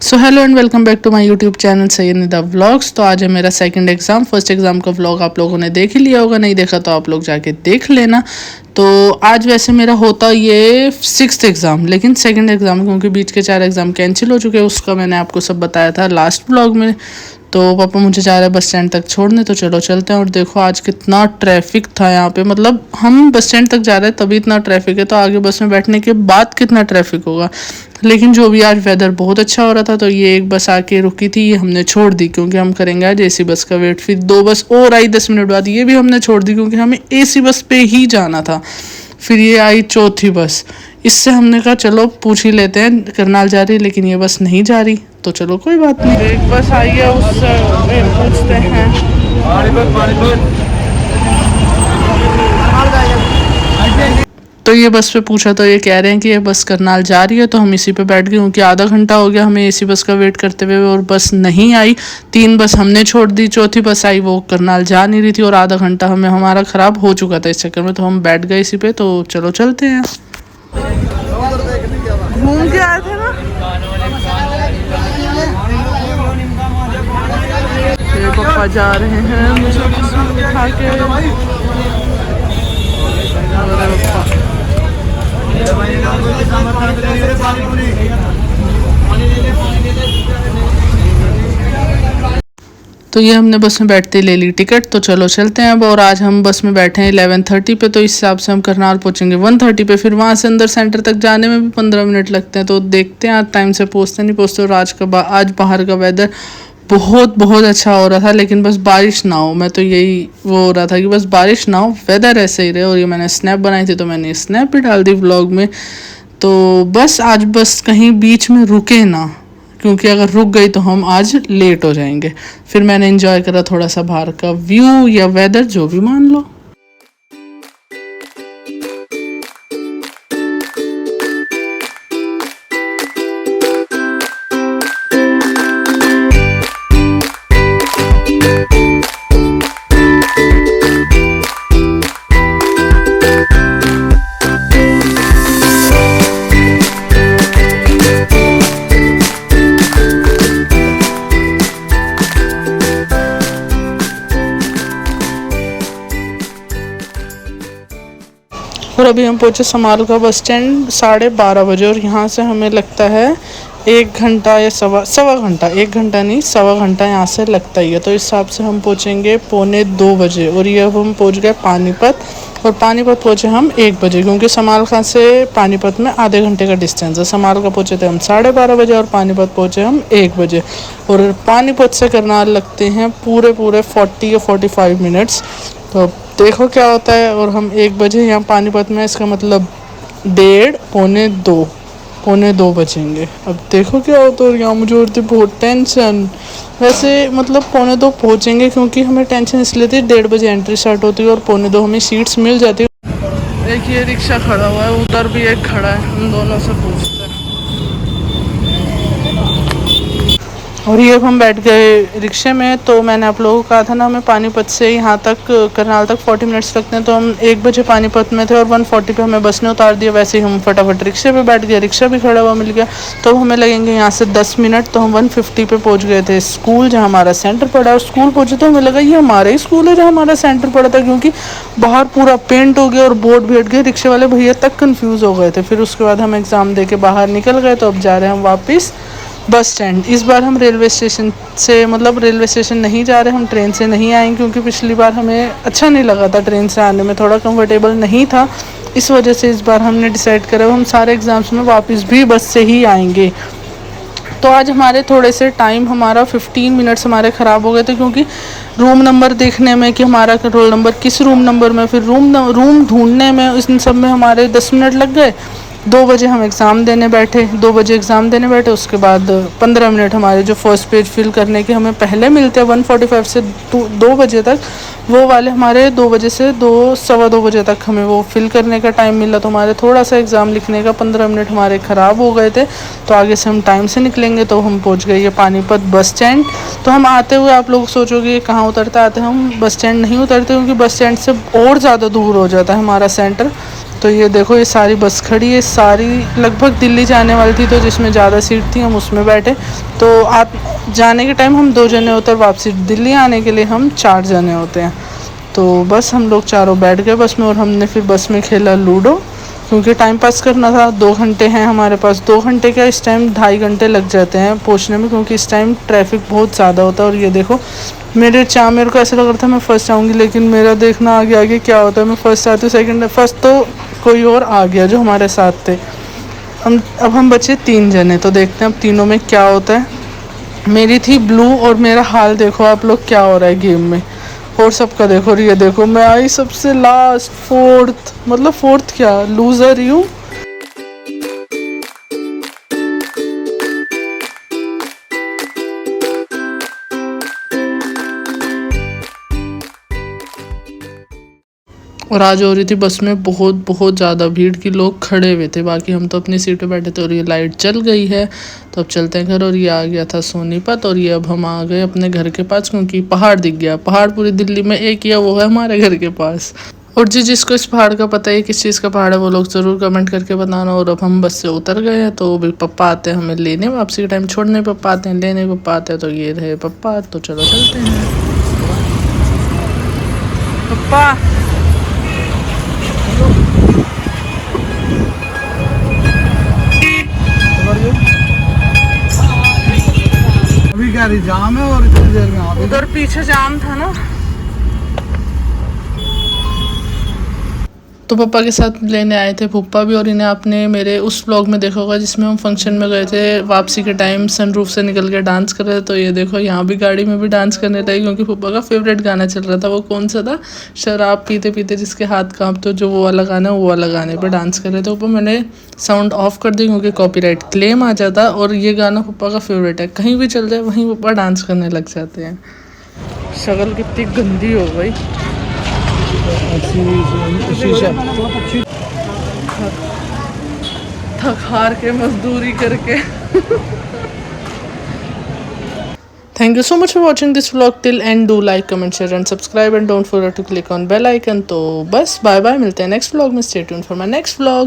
So hello and welcome back to my YouTube channel Syed Nida vlogs. तो आज है मेरा सेकंड एग्ज़ाम। फर्स्ट एग्ज़ाम का व्लॉग आप लोगों ने देख ही लिया होगा, नहीं देखा तो आप लोग जाके देख लेना। तो आज वैसे मेरा होता ये सिक्स्थ एग्ज़ाम, लेकिन सेकंड एग्ज़ाम क्योंकि बीच के 4 एग्ज़ाम कैंसिल हो चुके हैं, उसका मैंने आपको सब बताया था लास्ट व्लॉग में। तो पापा मुझे जा रहे हैं बस स्टैंड तक छोड़ने, तो चलो चलते हैं। और देखो आज कितना ट्रैफिक था यहाँ पे, मतलब हम बस स्टैंड तक जा रहे हैं तभी इतना ट्रैफिक है, तो आगे बस में बैठने के बाद कितना ट्रैफिक होगा। लेकिन जो भी आज वेदर बहुत अच्छा हो रहा था, तो ये एक बस आके रुकी थी, ये हमने छोड़ दी क्योंकि हम करेंगे आज एसी बस का वेट। फिर 2 बस और आई 10 मिनट बाद, ये भी हमने छोड़ दी क्योंकि हमें एसी बस पे ही जाना था। फिर ये आई चौथी बस, इससे हमने कहा चलो पूछ ही लेते हैं करनाल जा रही, लेकिन ये बस नहीं जा रही, तो चलो कोई बात नहीं। एक बस आई है, उससे पूछते हैं। तो ये बस पे पूछा तो ये कह रहे हैं कि ये बस करनाल जा रही है, तो हम इसी पे बैठ गए क्योंकि आधा घंटा हो गया हमें एसी बस का वेट करते हुए और बस नहीं आई। 3 बस हमने छोड़ दी, चौथी बस आई, वो करनाल जा नहीं रही थी और आधा घंटा हमें हमारा ख़राब हो चुका था इस चक्कर में, तो हम बैठ गए इसी पे। तो चलो चलते हैं। घूम के आए थे ना, ये पापा जा रहे हैं मुझे उठा के। तो ये हमने बस में बैठते ले ली टिकट, तो चलो चलते हैं अब। और आज हम बस में बैठे हैं 11:30 पे, तो इस हिसाब से हम करनाल पहुंचेंगे 1:30 पे। फिर वहाँ से अंदर सेंटर तक जाने में भी 15 मिनट लगते हैं, तो देखते हैं आज टाइम से पहुँचते नहीं पहुँचते। और आज बाहर का वेदर बहुत बहुत अच्छा हो रहा था, लेकिन बस बारिश ना हो। मैं तो यही वो हो रहा था कि बस बारिश ना हो, वेदर ऐसे ही रहे। और ये मैंने स्नैप बनाई थी, तो मैंने स्नैप भी डाल दी व्लॉग में। तो बस आज बस कहीं बीच में रुके ना, क्योंकि अगर रुक गई तो हम आज लेट हो जाएंगे। फिर मैंने एंजॉय करा थोड़ा सा बाहर का व्यू या वेदर, जो भी मान लो। और अभी हम पहुँचे समाल का बस स्टैंड 12:30 बजे, और यहाँ से हमें लगता है 1 घंटा या सवा घंटा, 1 घंटा नहीं सवा घंटा यहाँ से लगता ही है। तो इस हिसाब से हम पहुँचेंगे 1:45 बजे। और ये अब हम पहुँच गए पानीपत, और पानीपत पहुँचे हम 1 बजे, क्योंकि समालखा से पानीपत में आधे घंटे का डिस्टेंस है। समालखा पहुँचे थे हम 12:30 बजे और पानीपत पहुँचे हम 1 बजे। और पानीपत से करनाल लगते हैं पूरे 40 या 45 मिनट्स। तो देखो क्या होता है। और हम 1 बजे यहाँ पानीपत में, इसका मतलब 1:30 पौने 2 बजेंगे। अब देखो क्या होता है। और यहाँ मुझे होती बहुत टेंशन। वैसे मतलब 1:45 पहुँचेंगे, क्योंकि हमें टेंशन इसलिए थी 1:30 बजे एंट्री स्टार्ट होती है और 1:45 हमें सीट्स मिल जाती है। एक ये रिक्शा खड़ा हुआ है, उधर भी एक खड़ा है, हम दोनों से पूछते हैं। और ये अब हम बैठ गए रिक्शे में। तो मैंने आप लोगों को कहा था ना, हमें पानीपत से यहाँ तक करनाल तक 40 मिनट्स लगते हैं। तो हम 1 बजे पानीपत में थे और 1:40 पे हमें बस ने उतार दिया। वैसे ही हम फटाफट रिक्शे पे बैठ गए, रिक्शा भी खड़ा हुआ मिल गया। तो हमें लगेंगे यहाँ से 10 मिनट। तो हम 1:50 पे पहुँच गए थे स्कूल जहाँ हमारा सेंटर पड़ा। और स्कूल पहुँचे तो हमें लगा ये हमारा ही स्कूल है जहाँ हमारा सेंटर पड़ा था, क्योंकि बाहर पूरा पेंट हो गया और बोर्ड भी हट गए। रिक्शे वाले भैया तक कन्फ्यूज़ हो गए थे। फिर उसके बाद हम एग्ज़ाम दे के बाहर निकल गए। तो अब जा रहे हैं हम वापस बस स्टैंड। इस बार हम रेलवे स्टेशन से, मतलब रेलवे स्टेशन नहीं जा रहे, हम ट्रेन से नहीं आएंगे, क्योंकि पिछली बार हमें अच्छा नहीं लगा था, ट्रेन से आने में थोड़ा कंफर्टेबल नहीं था। इस वजह से इस बार हमने डिसाइड करा हम सारे एग्ज़ाम्स में वापस भी बस से ही आएंगे। तो आज हमारे थोड़े से टाइम, हमारा 15 मिनट्स हमारे ख़राब हो गए थे, क्योंकि रूम नंबर देखने में कि हमारा रोल नंबर किस रूम नंबर में, फिर रूम ढूंढने में, इन सब में हमारे 10 मिनट लग गए। 2 बजे हम एग्ज़ाम देने बैठे, 2 बजे एग्ज़ाम देने बैठे। उसके बाद 15 मिनट हमारे जो फर्स्ट पेज फिल करने के हमें पहले मिलते हैं 1:45 से 2 बजे तक, वो वाले हमारे 2 बजे से सवा 2 बजे तक हमें वो फिल करने का टाइम मिला। तो हमारे थोड़ा सा एग्ज़ाम लिखने का 15 मिनट हमारे ख़राब हो गए थे। तो आगे से हम टाइम से निकलेंगे। तो हम पहुंच गए ये पानीपत बस स्टैंड। तो हम आते हुए, आप लोग सोचोगे कहाँ उतरते, आते हम बस स्टैंड नहीं उतरते, क्योंकि बस स्टैंड से और ज़्यादा दूर हो जाता है हमारा सेंटर। तो ये देखो, ये सारी बस खड़ी है, सारी लगभग दिल्ली जाने वाली थी, तो जिसमें ज़्यादा सीट थी हम उसमें बैठे। तो आप जाने के टाइम हम 2 जने होते हैं, वापसी दिल्ली आने के लिए हम 4 जने होते हैं। तो बस हम लोग चारों बैठ गए बस में, और हमने फिर बस में खेला लूडो, क्योंकि टाइम पास करना था। 2 घंटे हैं हमारे पास, 2 घंटे का इस टाइम 2.5 घंटे लग जाते हैं पहुंचने में, क्योंकि इस टाइम ट्रैफिक बहुत ज़्यादा होता है। और ये देखो, मेरे को ऐसा लग रहा था मैं फर्स्ट आऊँगी, लेकिन मेरा देखना आगे आगे क्या होता है, मैं फर्स्ट आती हूँ, सेकंड, फर्स्ट तो कोई और आ गया जो हमारे साथ थे। अब हम बचे 3 जने, तो देखते हैं अब तीनों में क्या होता है। मेरी थी ब्लू, और मेरा हाल देखो आप लोग क्या हो रहा है गेम में, और सबका देखो। और ये देखो, मैं आई सबसे लास्ट, फोर्थ, मतलब फोर्थ क्या, लूजर ही हूँ। और आज हो रही थी बस में बहुत बहुत ज़्यादा भीड़ की, लोग खड़े हुए थे, बाकी हम तो अपनी सीट पे बैठे थे। और ये लाइट चल गई है, तो अब चलते हैं घर। और ये आ गया था सोनीपत, और ये अब हम आ गए अपने घर के पास, क्योंकि पहाड़ दिख गया। पहाड़ पूरी दिल्ली में एक ही है, वो है हमारे घर के पास। और जिसको इस पहाड़ का पता है किस चीज़ का पहाड़ है, वो लोग ज़रूर कमेंट करके बताना। और अब हम बस से उतर गए हैं, तो भी पप्पा आते हैं हमें लेने, वापसी के टाइम छोड़ने पप्पा आते हैं, लेने पप्पा आते हैं। तो ये रहे पप्पा, तो चलो चलते हैं। पप्पा अभी क्या रही जाम है, और इतनी देर में आप उधर पीछे जाम था ना, तो पापा के साथ लेने आए थे फूफा भी। और इन्हें आपने मेरे उस व्लॉग में देखा होगा जिसमें हम फंक्शन में गए थे, वापसी के टाइम सनरूफ से निकल के डांस कर रहे थे। तो ये देखो, यहाँ भी गाड़ी में भी डांस करने लगे, क्योंकि फूफा का फेवरेट गाना चल रहा था। वो कौन सा था, शराब पीते पीते जिसके हाथ कांपते, तो जो वो वाला गाना, वो वाला गाने पर डांस कर रहे थे। ऊपर मैंने साउंड ऑफ कर दी, क्योंकि कॉपीराइट क्लेम आ जाता। और ये गाना पप्पा का फेवरेट है, कहीं भी चल जाए वहीं पप्पा डांस करने लग जाते हैं। शक्ल कितनी गंदी हो गई, थक हार के मजदूरी करके। Thank you so much for watching this vlog till end. Do like, comment, share and subscribe, and don't forget to click on bell icon. तो बस बाय बाय, मिलते हैं नेक्स्ट व्लॉग में। Stay tuned for my next vlog.